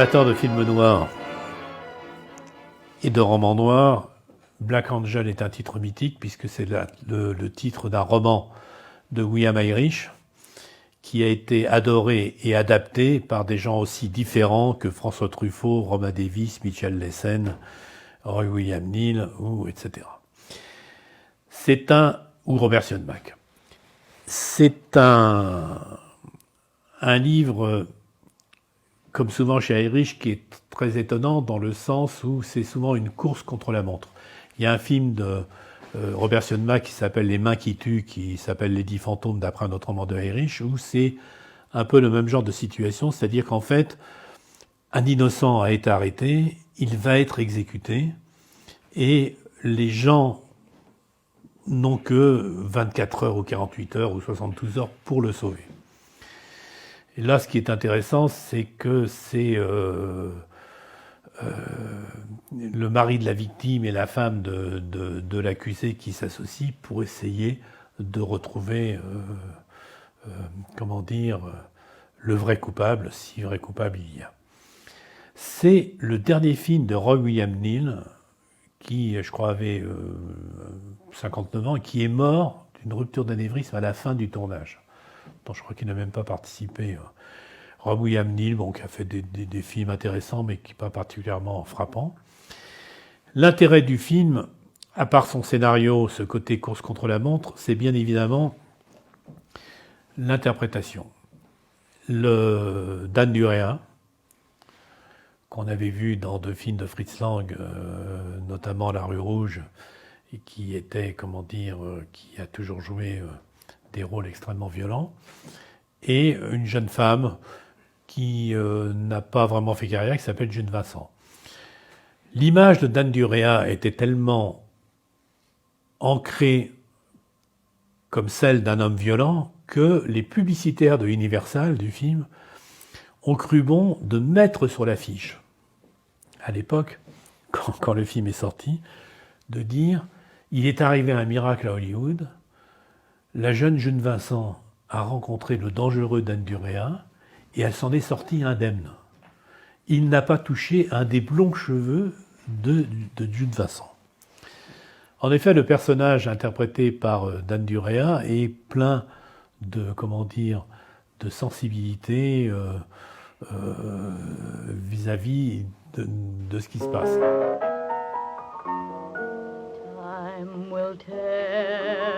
amateurs de films noirs et de romans noirs, Black Angel est un titre mythique puisque c'est le titre d'un roman de William Irish qui a été adoré et adapté par des gens aussi différents que François Truffaut, Romain Davis, Michel Lessen, Roy William Neill, etc. Ou Robert Siodmak. C'est un livre, comme souvent chez Irish, qui est très étonnant dans le sens où c'est souvent une course contre la montre. Il y a un film de Robert Siodmak qui s'appelle Les mains qui tuent, qui s'appelle Les 10 fantômes d'après un autre roman de Irish, où c'est un peu le même genre de situation, c'est-à-dire qu'en fait, un innocent a été arrêté, il va être exécuté, et les gens n'ont que 24 heures ou 48 heures ou 72 heures pour le sauver. Et là, ce qui est intéressant, c'est que c'est le mari de la victime et la femme de l'accusé qui s'associent pour essayer de retrouver, le vrai coupable, si vrai coupable il y a. C'est le dernier film de Roy William Neill, qui, je crois, avait 59 ans et qui est mort d'une rupture d'anévrisme à la fin du tournage. Donc, je crois qu'il n'a même pas participé. Roy William Neill, qui a fait des films intéressants, mais qui n'est pas particulièrement frappant. L'intérêt du film, à part son scénario, ce côté course contre la montre, c'est bien évidemment l'interprétation. Dan Duréa, qu'on avait vu dans 2 films de Fritz Lang, notamment La Rue Rouge, et qui était, qui a toujours joué des rôles extrêmement violents, et une jeune femme qui n'a pas vraiment fait carrière, qui s'appelle June Vincent. L'image de Dan Duréa était tellement ancrée comme celle d'un homme violent que les publicitaires de Universal, du film, ont cru bon de mettre sur l'affiche, à l'époque, quand le film est sorti, de dire « Il est arrivé un miracle à Hollywood, la jeune June Vincent a rencontré le dangereux Dan Duréa et elle s'en est sortie indemne. Il n'a pas touché un des blonds cheveux de June Vincent. » En effet, le personnage interprété par Dan Duréa est plein de, de sensibilité vis-à-vis de ce qui se passe. Time will tell